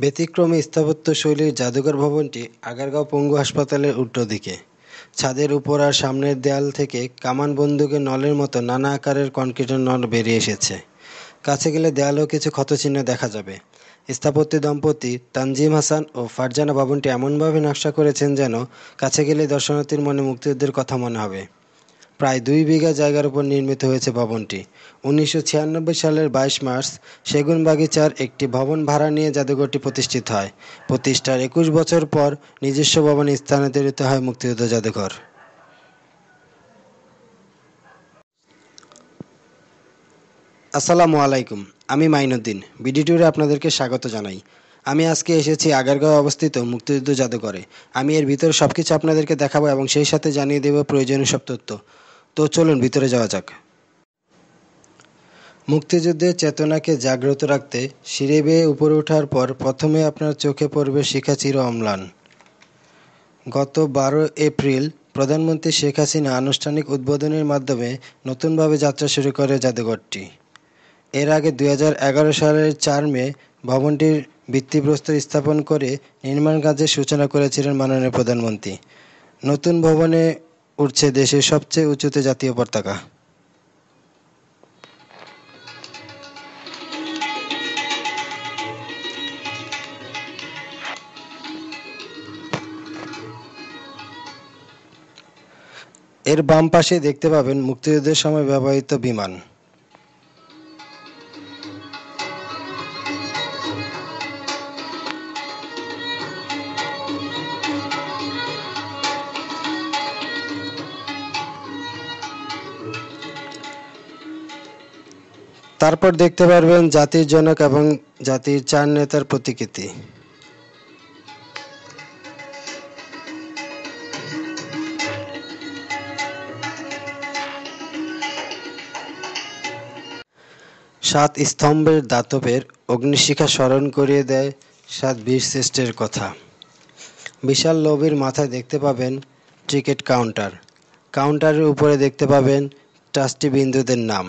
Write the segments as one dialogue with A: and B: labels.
A: ব্যতিক্রমী স্থাপত্যশৈলীর জাদুঘর ভবনটি আগারগাঁও পঙ্গু হাসপাতালের উল্টো দিকে। ছাদের উপর আর সামনের দেয়াল থেকে কামান বন্দুকের নলের মতো নানা আকারের কনক্রিটের নল বেরিয়ে এসেছে। কাছে গেলে দেয়ালেও কিছু ক্ষতচিহ্ন দেখা যাবে। স্থাপত্য দম্পতি তানজিম হাসান ও ফারজানা ভবনটি এমনভাবে নকশা করেছেন যেন কাছে গেলে দর্শনার্থীর মনে মুক্তিযুদ্ধের কথা মনে হবে। প্রায় ২ বিঘা জায়গার উপর নির্মিত হয়েছে ভবনটি। ১৯৯৬ সালের ২২ মার্চ সেগুনবাগিচার একটি ভবন ভাড়া নিয়ে জাদুঘরটি প্রতিষ্ঠিত হয়। প্রতিষ্ঠার ২১ বছর পর নিজস্ব ভবনে স্থানান্তরিত হয় মুক্তিযুদ্ধ জাদুঘর। আসসালামু আলাইকুম, আমি মাইনুদ্দিন। বিডি ট্যুরে আপনাদেরকে স্বাগত জানাই। আমি আজকে এসেছি আগারগাঁও অবস্থিত মুক্তিযুদ্ধ জাদুঘরে। আমি এর ভিতরে সবকিছু আপনাদেরকে দেখাবো এবং সেই সাথে জানিয়ে দেব প্রয়োজনীয় সব তথ্য। তো চলুন ভিতরে যাওয়া যাক। মুক্তিযুদ্ধের চেতনাকে জাগ্রত রাখতে সিঁড়ি বেয়ে উপরে ওঠার পর প্রথমে আপনার চোখে পড়বে শিখাচির অম্লান। গত ১২ এপ্রিল প্রধানমন্ত্রী শেখ হাসিনা আনুষ্ঠানিক উদ্বোধনের মাধ্যমে নতুনভাবে যাত্রা শুরু করে জাদুঘরটি। এর আগে ২০১১ সালের ৪ মে ভবনটির ভিত্তিপ্রস্তর স্থাপন করে নির্মাণ কাজের সূচনা করেছিলেন মাননীয় প্রধানমন্ত্রী। নতুন ভবনে উঠছে দেশের সবচেয়ে উঁচুতে জাতীয় পতাকা। এর বাম পাশে দেখতে পাবেন মুক্তিযুদ্ধের সময় ব্যবহৃত বিমান। তারপর দেখতে পারবেন জাতির জনক এবং জাতির ৪ নেতার প্রতিকৃতি। সাত স্তম্ভের দাতবের অগ্নিশিখা স্মরণ করিয়ে দেয় ৭ বীরশ্রেষ্ঠের কথা। বিশাল লবির মাথায় দেখতে পাবেন টিকিট কাউন্টার। কাউন্টারের উপরে দেখতে পাবেন ট্রাস্টিবৃন্দদের নাম।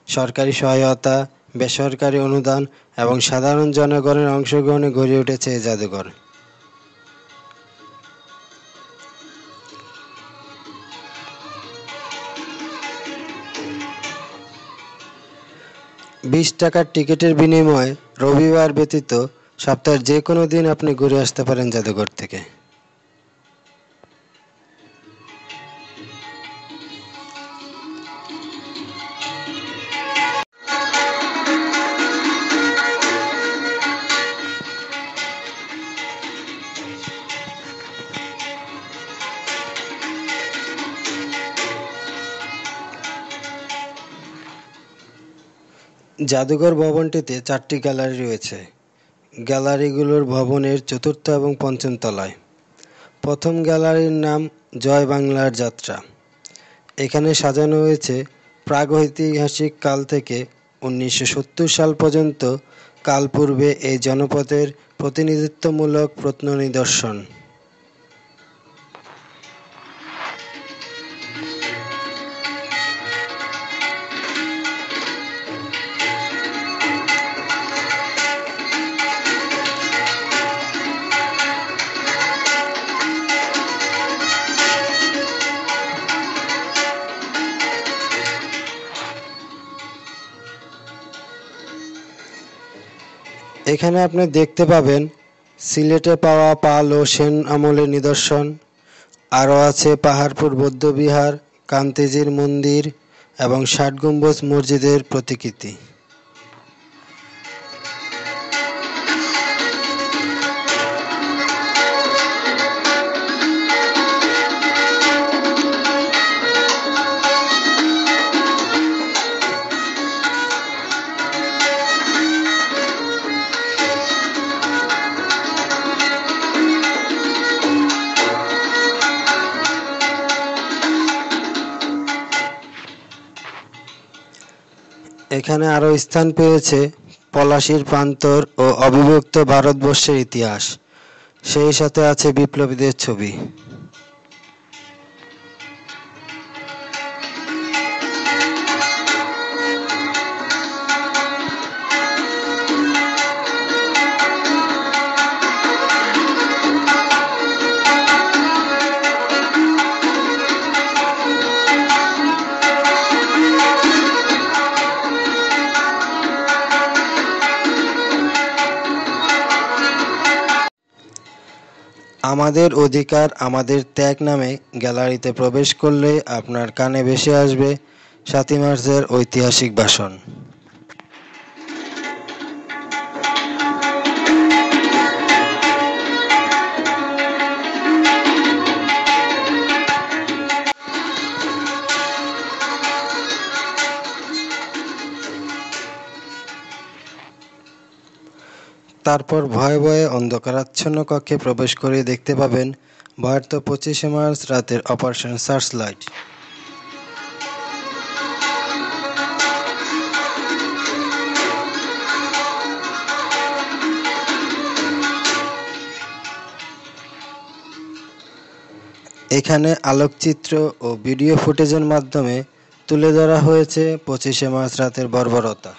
A: সরকারি সহায়তা, বেসরকারি অনুদান এবং সাধারণ জনগণের অংশগ্রহণে গড়ে উঠেছে এই জাদুঘর। $২০ টিকিটের বিনিময়ে রবিবার ব্যতীত সপ্তাহের যে কোনো দিন আপনি ঘুরে আসতে পারেন জাদুঘর থেকে। জাদুঘর ভবনটিতে ৪টি গ্যালারি রয়েছে। গ্যালারিগুলোর ভবনের চতুর্থ এবং পঞ্চম তলায়। প্রথম গ্যালারির নাম জয় বাংলার যাত্রা। এখানে সাজানো হয়েছে প্রাগৈতিহাসিক কাল থেকে ১৯৭০ সাল পর্যন্ত কালপূর্বে এই জনপদের প্রতিনিধিত্বমূলক প্রত্ননিদর্শন। এখানে আপনি দেখতে পাবেন সিলেটে পাওয়া পাল ও সেন আমলের নিদর্শন। আরও আছে পাহাড়পুর বৌদ্ধবিহার, কান্তিজির মন্দির এবং ৬০ গম্বুজ মসজিদের প্রতিকৃতি। এখানে আরও স্থান পেয়েছে পলাশীর প্রান্তর ও অবিভক্ত ভারতবর্ষের ইতিহাস। সেই সাথে আছে বিপ্লবীদের ছবি। আমাদের অধিকার আমাদের ত্যাগ নামে গ্যালারিতে প্রবেশ করলেই আপনার কানে ভেসে আসবে ৭ই মার্চের ঐতিহাসিক ভাষণ। তারপর ভয়ে ভয়ে অন্ধকারাচ্ছন্ন কক্ষে প্রবেশ করে দেখতে পাবেন ভয়ার্ত ২৫শে মার্চ রাতের অপারেশন সার্চলাইট। এখানে আলোকচিত্র ও ভিডিও ফুটেজের মাধ্যমে তুলে ধরা হয়েছে ২৫শে মার্চ রাতের বর্বরতা।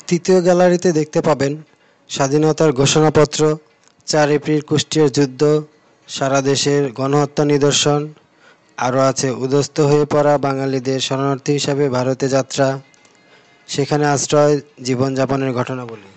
A: তৃতীয় গ্যালারিতে দেখতে পাবেন স্বাধীনতার ঘোষণাপত্র, ৪ এপ্রিল কুষ্টিয়ার যুদ্ধ, সারা দেশের গণহত্যা নিদর্শন। আরও আছে উদ্বাস্তু হয়ে পড়া বাঙালিদের শরণার্থী হিসাবে ভারতে যাত্রা, সেখানে আশ্রয়, জীবনযাপনের ঘটনাবলী।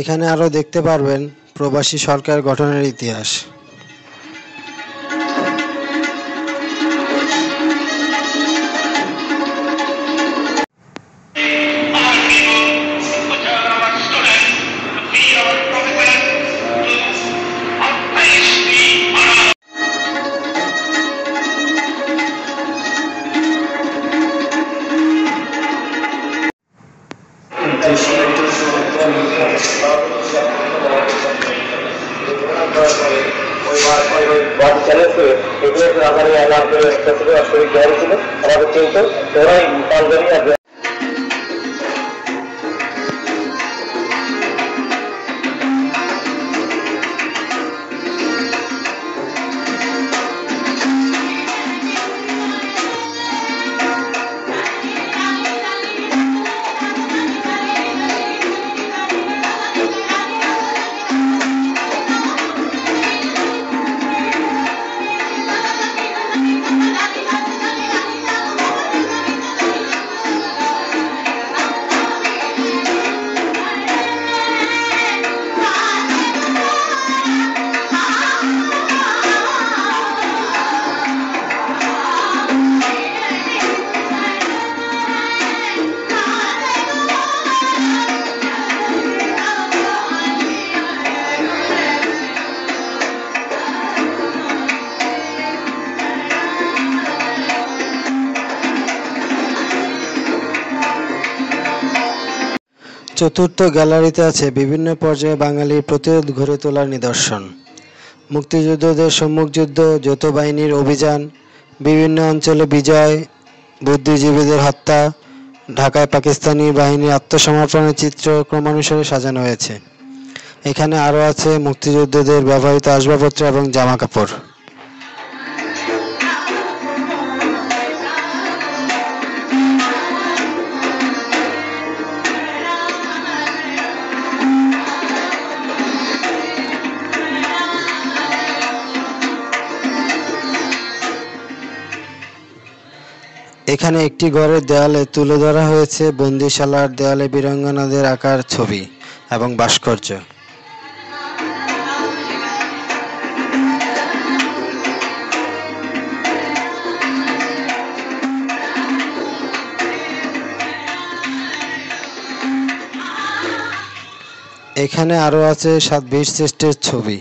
A: এখানে আরও দেখতে পারবেন প্রবাসী সরকার গঠনের ইতিহাস। চতুর্থ গ্যালারিতে আছে বিভিন্ন পর্যায়ে বাঙালির প্রতিরোধ গড়ে তোলার নিদর্শন, মুক্তিযোদ্ধাদের সম্মুখযুদ্ধ, যৌথ বাহিনীর অভিযান, বিভিন্ন অঞ্চলে বিজয়, বুদ্ধিজীবীদের হত্যা, ঢাকায় পাকিস্তানি বাহিনীর আত্মসমর্পণের চিত্র ক্রমানুসারে সাজানো হয়েছে। এখানে আরও আছে মুক্তিযোদ্ধাদের ব্যবহৃত আসবাবপত্র এবং জামাকাপড়। এখানে একটি ঘরের দেয়ালে তুলে ধরা হয়েছে বন্দিশালার দেয়ালে বীরাঙ্গনাদের আঁকার ছবি এবং ভাস্কর্য। এখানে আরও আছে ৭ বীরশ্রেষ্ঠের ছবি।